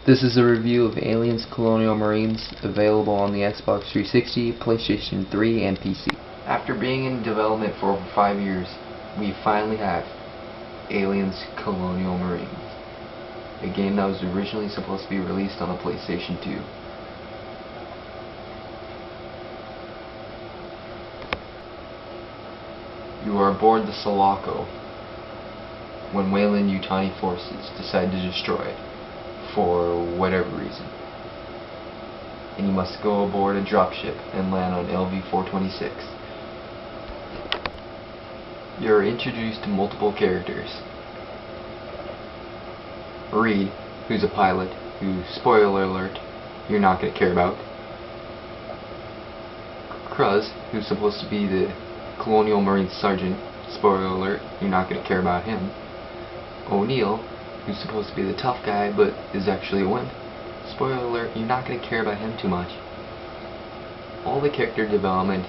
This is a review of Aliens Colonial Marines, available on the Xbox 360, PlayStation 3, and PC. After being in development for over 5 years, we finally have Aliens Colonial Marines, a game that was originally supposed to be released on the PlayStation 2. You are aboard the Sulaco when Weyland-Yutani forces decide to destroy it for whatever reason, and you must go aboard a dropship and land on LV-426. You're introduced to multiple characters. Reed, who's a pilot, who, spoiler alert, you're not going to care about. Cruz, who's supposed to be the Colonial Marines sergeant, spoiler alert, you're not going to care about him. O'Neill, who's supposed to be the tough guy but is actually a wimp, spoiler alert, you're not going to care about him too much. All the character development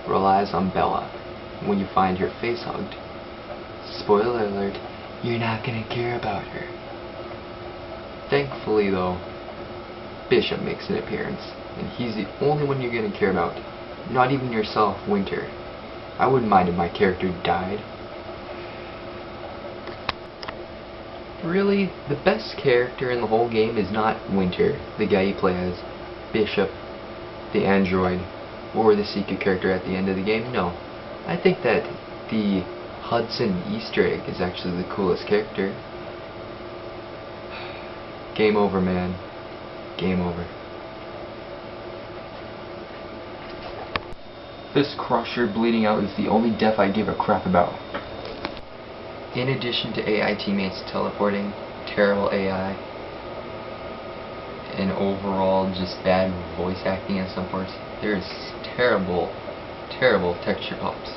relies on Bella. When you find her face hugged, spoiler alert, you're not going to care about her. Thankfully though, Bishop makes an appearance, and he's the only one you're going to care about, not even yourself, Winter. I wouldn't mind if my character died. Really, the best character in the whole game is not Winter, the guy you play as, Bishop, the android, or the secret character at the end of the game. No. I think that the Hudson Easter egg is actually the coolest character. Game over, man. Game over. This crusher bleeding out is the only death I give a crap about. In addition to AI teammates teleporting, terrible AI, and overall just bad voice acting in some parts, there's terrible texture pops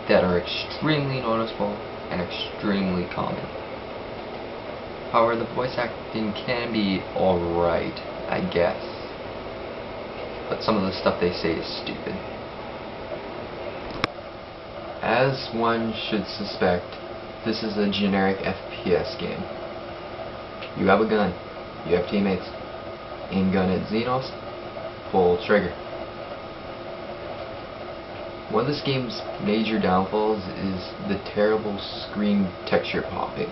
that are extremely noticeable and extremely common. However, the voice acting can be alright, I guess, but some of the stuff they say is stupid. As one should suspect, this is a generic FPS game. You have a gun, you have teammates, aim gun at Xenos, pull trigger. One of this game's major downfalls is the terrible screen texture popping.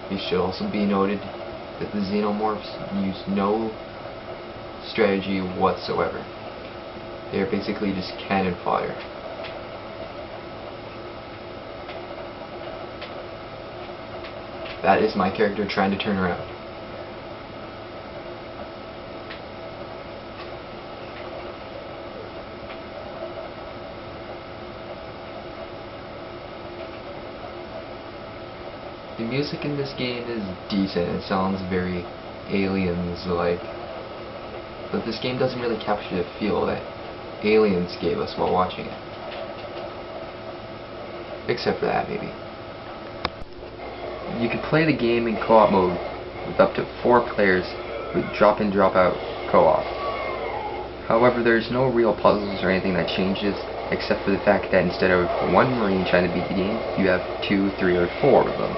It should also be noted that the xenomorphs use no strategy whatsoever. They are basically just cannon fodder. That is my character trying to turn around. The music in this game is decent. It sounds very Aliens-like, but this game doesn't really capture the feel that Aliens gave us while watching it. Except for that, maybe. You can play the game in co-op mode with up to 4 players with drop-in drop-out co-op. However, there's no real puzzles or anything that changes, except for the fact that instead of 1 Marine trying to beat the game, you have 2, 3, or 4 of them.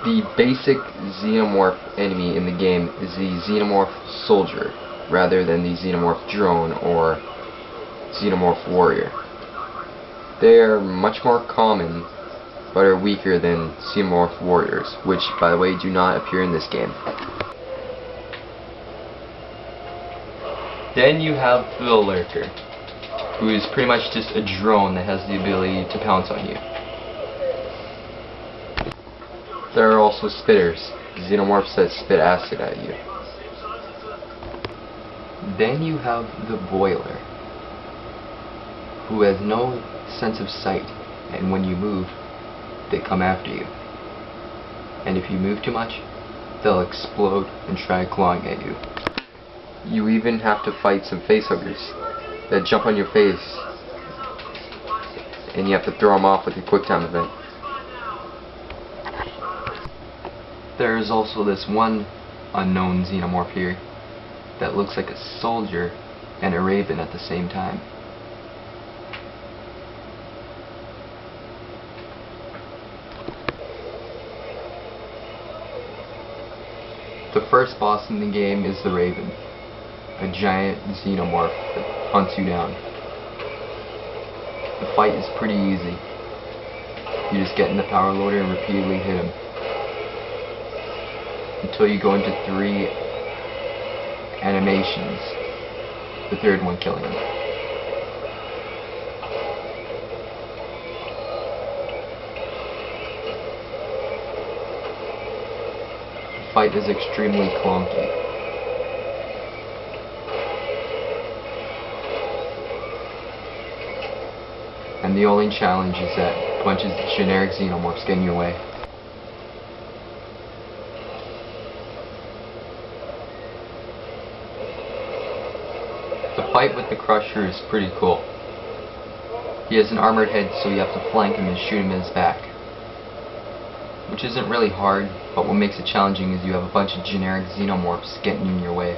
The basic xenomorph enemy in the game is the xenomorph soldier, rather than the xenomorph drone or xenomorph warrior. They are much more common, but are weaker than xenomorph warriors, which, by the way, do not appear in this game. Then you have the lurker, who is pretty much just a drone that has the ability to pounce on you. There are also spitters, xenomorphs that spit acid at you. Then you have the boiler, who has no sense of sight, and when you move, they come after you. And if you move too much, they'll explode and try clawing at you. You even have to fight some facehuggers that jump on your face, and you have to throw them off with a quick time event. There is also this one unknown xenomorph here that looks like a soldier and a raven at the same time. The first boss in the game is the Raven, a giant xenomorph that hunts you down. The fight is pretty easy. You just get in the power loader and repeatedly hit him until you go into 3 animations, the third one killing him. The fight is extremely clunky. And the only challenge is that a bunch of generic xenomorphs get in your way. The fight with the Crusher is pretty cool. He has an armored head, so you have to flank him and shoot him in his back. Which isn't really hard, but what makes it challenging is you have a bunch of generic xenomorphs getting in your way.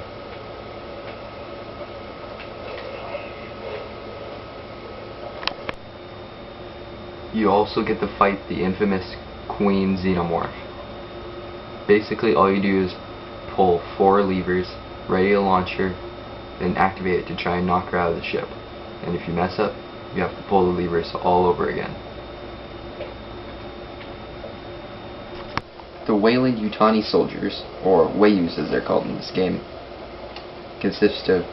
You also get to fight the infamous Queen Xenomorph. Basically all you do is pull 4 levers, ready a launcher, then activate it to try and knock her out of the ship. And if you mess up, you have to pull the levers all over again. The Weyland-Yutani soldiers, or Wayus as they're called in this game, consist of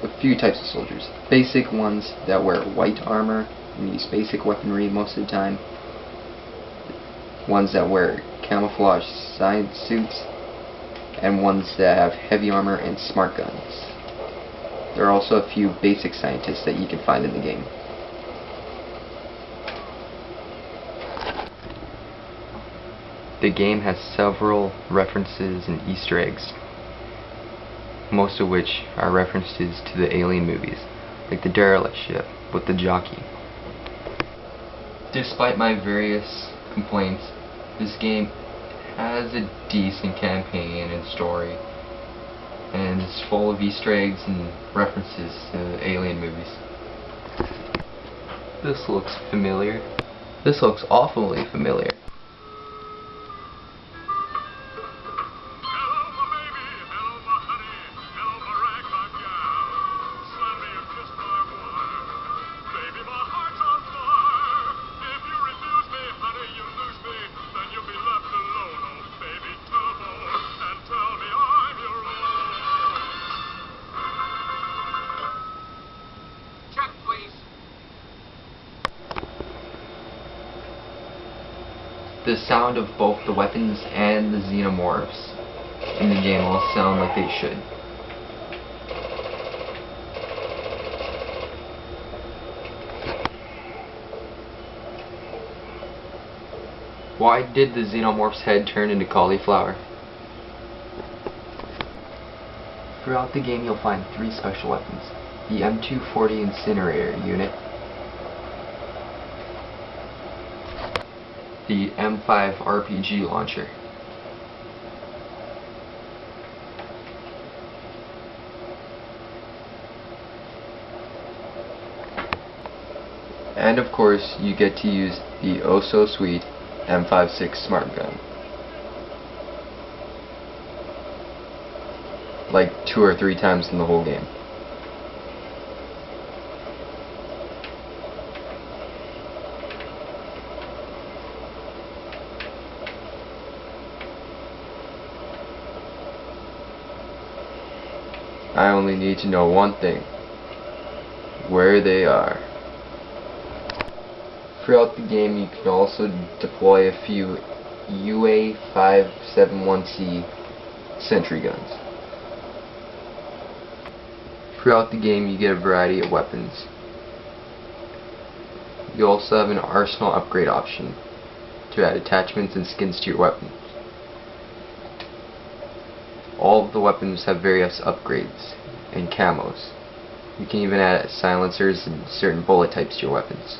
a few types of soldiers. Basic ones that wear white armor and use basic weaponry most of the time. Ones that wear camouflage science suits, and ones that have heavy armor and smart guns. There are also a few basic scientists that you can find in the game. The game has several references and Easter eggs, most of which are references to the Alien movies, like the derelict ship with the jockey. Despite my various complaints, this game has a decent campaign and story, and it's full of Easter eggs and references to the Alien movies. This looks familiar. This looks awfully familiar. The sound of both the weapons and the xenomorphs in the game all sound like they should. Why did the xenomorph's head turn into cauliflower? Throughout the game you'll find 3 special weapons. The M240 incinerator unit, the M5 RPG launcher, and of course you get to use the oh so sweet M56 smart gun, like 2 or 3 times in the whole game. I only need to know one thing: where they are. Throughout the game you can also deploy a few UA-571C sentry guns. Throughout the game you get a variety of weapons. You also have an arsenal upgrade option to add attachments and skins to your weapons. All of the weapons have various upgrades and camos. You can even add silencers and certain bullet types to your weapons.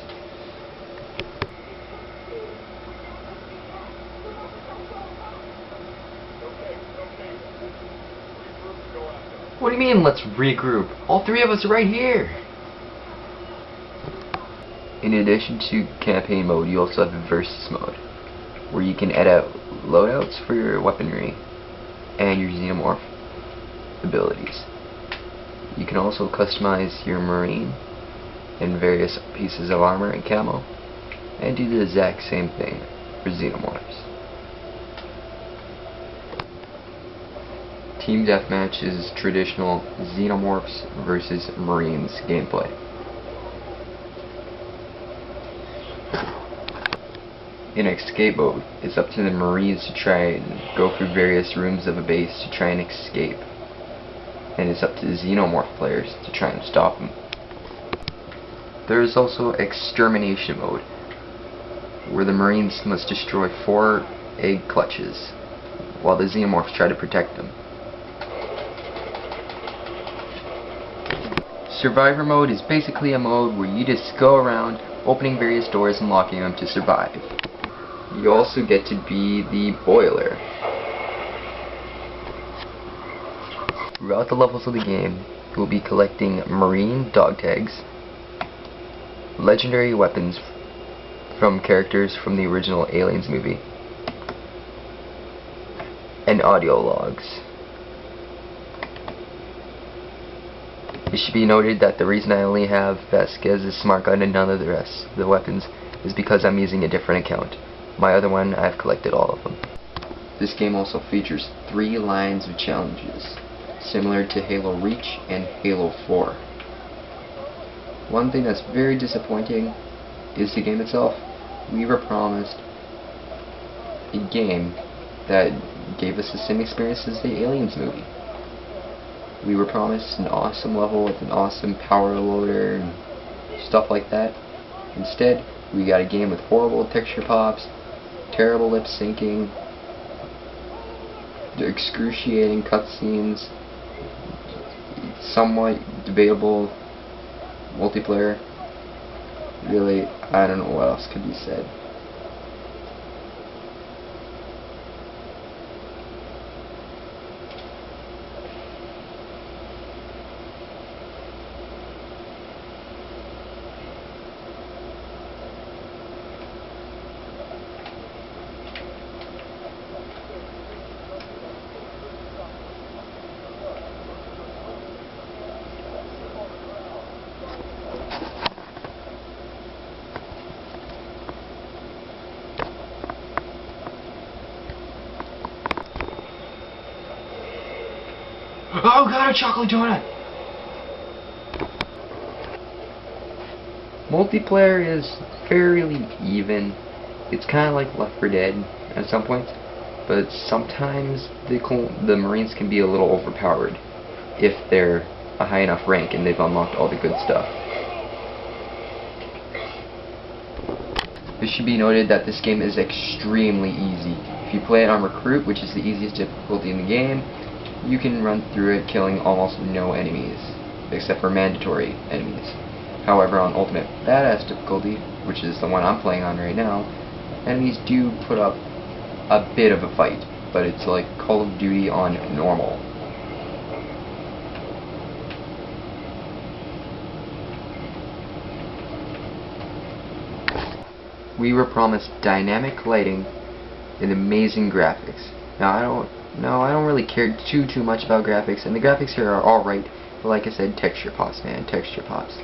What do you mean, let's regroup? All three of us are right here! In addition to campaign mode, you also have versus mode, where you can edit loadouts for your weaponry and your xenomorph abilities. You can also customize your marine and various pieces of armor and camo, and do the exact same thing for xenomorphs. Team Deathmatch is traditional xenomorphs versus marines gameplay. In escape mode, it's up to the marines to try and go through various rooms of a base to try and escape, and it's up to the xenomorph players to try and stop them. There is also extermination mode, where the marines must destroy 4 egg clutches while the xenomorphs try to protect them. Survivor mode is basically a mode where you just go around opening various doors and locking them to survive. You also get to be the boiler. Throughout the levels of the game, you will be collecting marine dog tags, legendary weapons from characters from the original Aliens movie, and audio logs. It should be noted that the reason I only have Vasquez's smart gun and none of the rest of the weapons is because I'm using a different account. My other one, I've collected all of them. This game also features 3 lines of challenges, similar to Halo Reach and Halo 4. One thing that's very disappointing is the game itself. We were promised a game that gave us the same experience as the Aliens movie. We were promised an awesome level with an awesome power loader and stuff like that. Instead, we got a game with horrible texture pops, terrible lip syncing, excruciating cutscenes, somewhat debatable multiplayer. Really, I don't know what else could be said. Oh god, a chocolate donut! Multiplayer is fairly even. It's kind of like Left 4 Dead at some points, but sometimes the Marines can be a little overpowered if they're a high enough rank and they've unlocked all the good stuff. It should be noted that this game is extremely easy. If you play it on Recruit, which is the easiest difficulty in the game, you can run through it killing almost no enemies, except for mandatory enemies. However, on Ultimate Badass difficulty, which is the one I'm playing on right now, enemies do put up a bit of a fight, but it's like Call of Duty on normal. We were promised dynamic lighting and amazing graphics. Now I don't really care too much about graphics, and the graphics here are alright, but like I said, texture pops, man, texture pops.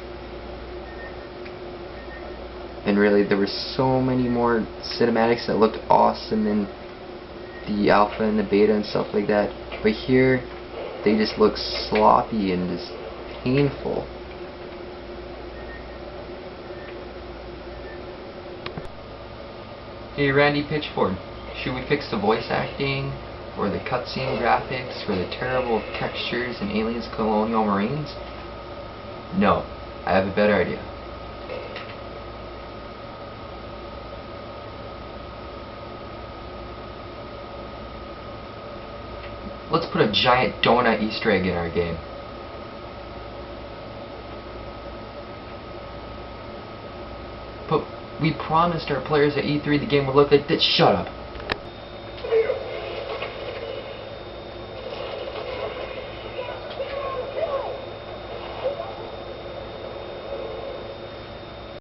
And really, there were so many more cinematics that looked awesome in the alpha and the beta and stuff like that, but here, they just look sloppy and just painful. Hey Randy Pitchford, should we fix the voice acting, or the cutscene graphics, or the terrible textures in Aliens Colonial Marines? No, I have a better idea. Let's put a giant donut Easter egg in our game. But we promised our players at E3 the game would look like this. Shut up.